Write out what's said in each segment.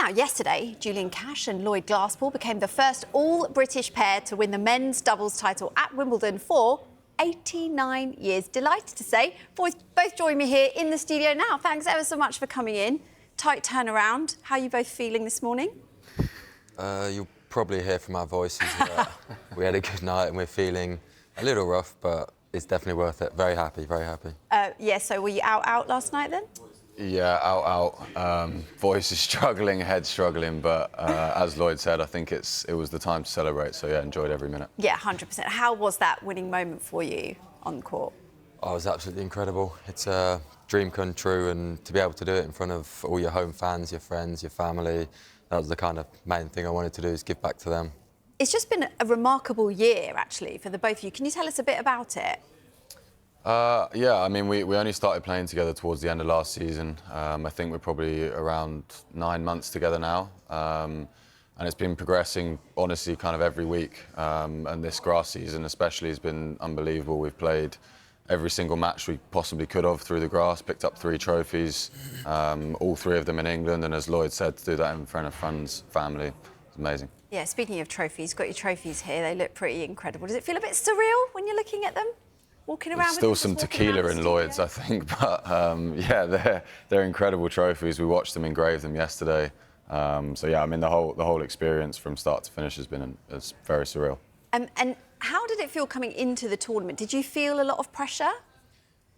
Now, yesterday, Julian Cash and Lloyd Glasspool became the first all-British pair to win the men's doubles title at Wimbledon for 89 years. Delighted to say, boys both join me here in the studio now. Thanks ever so much for coming in. Tight turnaround. How are you both feeling this morning? You'll probably hear from our voices that we had a good night and we're feeling a little rough, but it's definitely worth it. Very happy, very happy. Yeah, so were you out last night then? Yeah, out. Voice is struggling, head struggling, but as Lloyd said, I think it was the time to celebrate. So yeah, enjoyed every minute. Yeah, 100%. How was that winning moment for you on the court? Oh, it was absolutely incredible. It's a dream come true, and to be able to do it in front of all your home fans, your friends, your family, that was the kind of main thing I wanted to do, is give back to them. It's just been a remarkable year, actually, for the both of you. Can you tell us a bit about it? Yeah, I mean, we only started playing together towards the end of last season. I think we're probably around 9 months together now. And it's been progressing, honestly, kind of every week. And this grass season especially has been unbelievable. We've played every single match we possibly could have through the grass, picked up 3 trophies, all 3 of them in England. And as Lloyd said, to do that in front of friends, family, it's amazing. Yeah, speaking of trophies, you've got your trophies here. They look pretty incredible. Does it feel a bit surreal when you're looking at them? Walking around There's with still some tequila in Lloyd's, I think, but yeah, they're incredible trophies. We watched them engrave them yesterday. So yeah, I mean the whole experience from start to finish has been very surreal. And how did it feel coming into the tournament? Did you feel a lot of pressure?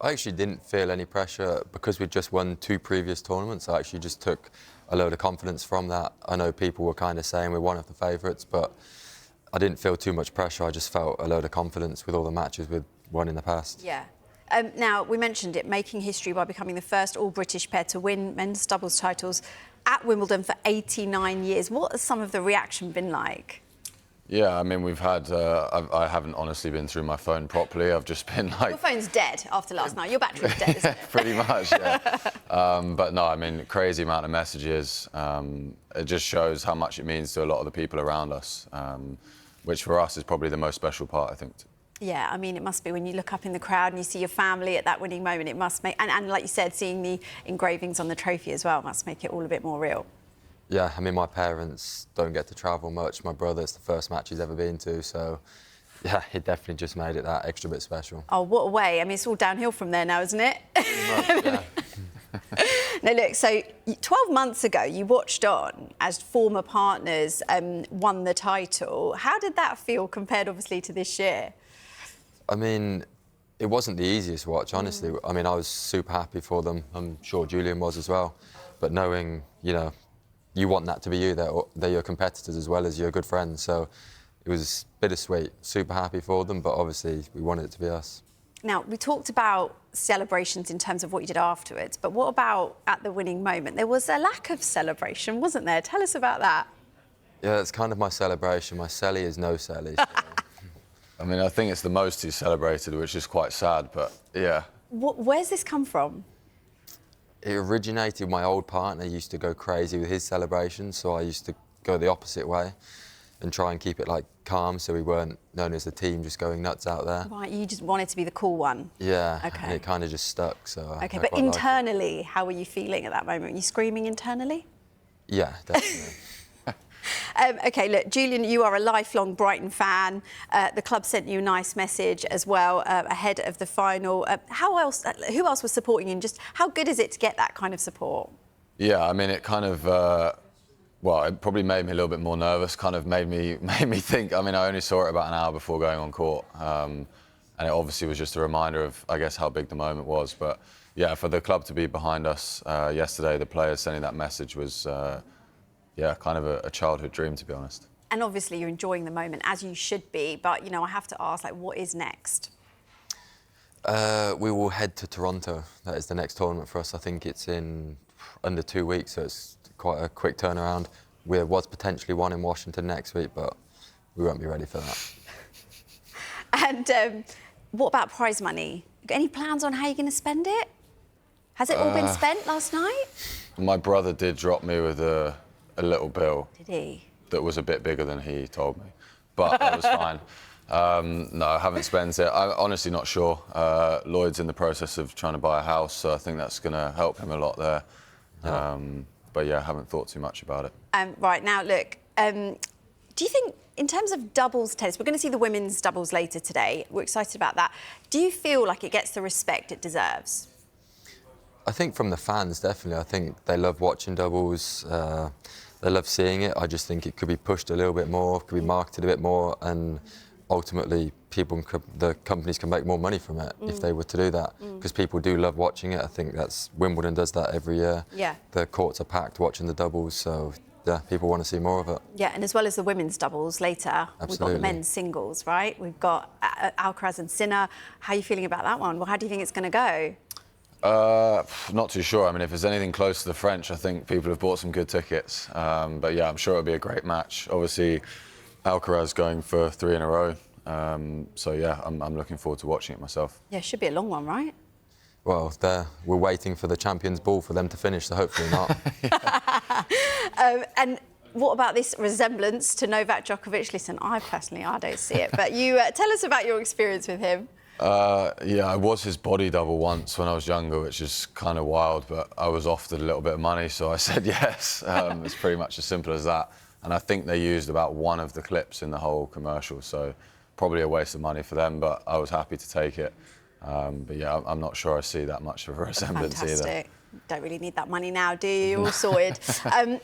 I actually didn't feel any pressure because we'd just won 2 previous tournaments. I actually just took a load of confidence from that. I know people were kind of saying we're one of the favourites, but I didn't feel too much pressure. I just felt a load of confidence with all the matches we'd won in the past. Yeah. Now, we mentioned it, making history by becoming the first all-British pair to win men's doubles titles at Wimbledon for 89 years. What has some of the reaction been like? Yeah, I mean, we've had... I haven't honestly been through my phone properly. I've just been like... Your phone's dead after last night. Your battery's dead, isn't it? Pretty much, yeah. But no, I mean, crazy amount of messages. It just shows how much it means to a lot of the people around us, which for us is probably the most special part, I think. Yeah, I mean, it must be when you look up in the crowd and you see your family at that winning moment, it must make... And like you said, seeing the engravings on the trophy as well must make it all a bit more real. Yeah, I mean, my parents don't get to travel much. My brother, it's the first match he's ever been to, so yeah, it definitely just made it that extra bit special. Oh, what a way. I mean, it's all downhill from there now, isn't it? Pretty much, yeah. Now, look, so 12 months ago, you watched on as former partners won the title. How did that feel compared, obviously, to this year? I mean, it wasn't the easiest watch, honestly. I mean, I was super happy for them. I'm sure Julian was as well. But knowing, you know, you want that to be you, they're your competitors as well as your good friends. So it was bittersweet, super happy for them, but obviously we wanted it to be us. Now, we talked about celebrations in terms of what you did afterwards, but what about at the winning moment? There was a lack of celebration, wasn't there? Tell us about that. Yeah, it's kind of my celebration. My celly is no celly. So. I mean, I think it's the most he's celebrated, which is quite sad, but yeah. Where's this come from? It originated, my old partner used to go crazy with his celebrations, so I used to go the opposite way and try and keep it, like, calm, so we weren't known as a team just going nuts out there. Right, you just wanted to be the cool one. Yeah, okay. And it kind of just stuck, so... OK, but internally, how were you feeling at that moment? Were you screaming internally? Yeah, definitely. OK, look, Julian, you are a lifelong Brighton fan. The club sent you a nice message as well ahead of the final. Who else was supporting you? And just how good is it to get that kind of support? Yeah, I mean, it kind of... well, it probably made me a little bit more nervous, kind of made me think... I mean, I only saw it about an hour before going on court. And it obviously was just a reminder of, I guess, how big the moment was. But, yeah, for the club to be behind us yesterday, the players sending that message was... yeah, kind of a childhood dream, to be honest. And obviously you're enjoying the moment, as you should be, but, you know, I have to ask, like, what is next? We will head to Toronto. That is the next tournament for us. I think it's in under 2 weeks, so it's quite a quick turnaround. There was potentially one in Washington next week, but we won't be ready for that. And what about prize money? Any plans on how you're going to spend it? Has it all been spent last night? My brother did drop me with a little bill. Did he? That was a bit bigger than he told me, but it was fine. No, I haven't spent it. I'm honestly not sure. Lloyd's in the process of trying to buy a house, so I think that's going to help him a lot there. Yeah. but yeah, I haven't thought too much about it. Right, now, look, do you think, in terms of doubles tennis, we're going to see the women's doubles later today. We're excited about that. Do you feel like it gets the respect it deserves? I think from the fans, definitely. I think they love watching doubles. They love seeing it. I just think it could be pushed a little bit more, could be marketed a bit more, and ultimately the companies can make more money from it if they were to do that. Because people do love watching it. I think Wimbledon does that every year. Yeah. The courts are packed watching the doubles, so yeah, people want to see more of it. Yeah, and as well as the women's doubles later, Absolutely. we've got the men's singles, right? We've got Alcaraz and Sinner. How are you feeling about that one? Well, how do you think it's going to go? Not too sure. I mean, if there's anything close to the French, I think people have bought some good tickets. But yeah, I'm sure it'll be a great match. Obviously, Alcaraz going for 3 in a row. So yeah, I'm looking forward to watching it myself. Yeah, it should be a long one, right? Well, we're waiting for the Champions Ball for them to finish, so hopefully not. And what about this resemblance to Novak Djokovic? Listen, I don't see it, but you tell us about your experience with him. Yeah, I was his body double once when I was younger, which is kind of wild, but I was offered a little bit of money, so I said yes. It's pretty much as simple as that. And I think they used about one of the clips in the whole commercial, so probably a waste of money for them, but I was happy to take it. But yeah, I'm not sure I see that much of a resemblance either. Don't really need that money now, do you? All sorted.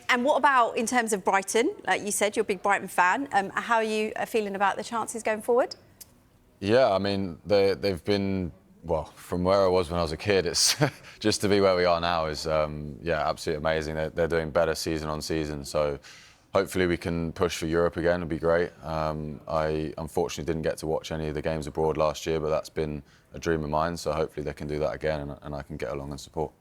And what about in terms of Brighton? Like you said, you're a big Brighton fan. How are you feeling about the chances going forward? Yeah, I mean, they've been, well, from where I was when I was a kid, it's just to be where we are now is, yeah, absolutely amazing. They're doing better season on season, so hopefully we can push for Europe again. It'd be great. I unfortunately didn't get to watch any of the games abroad last year, but that's been a dream of mine, so hopefully they can do that again and I can get along and support.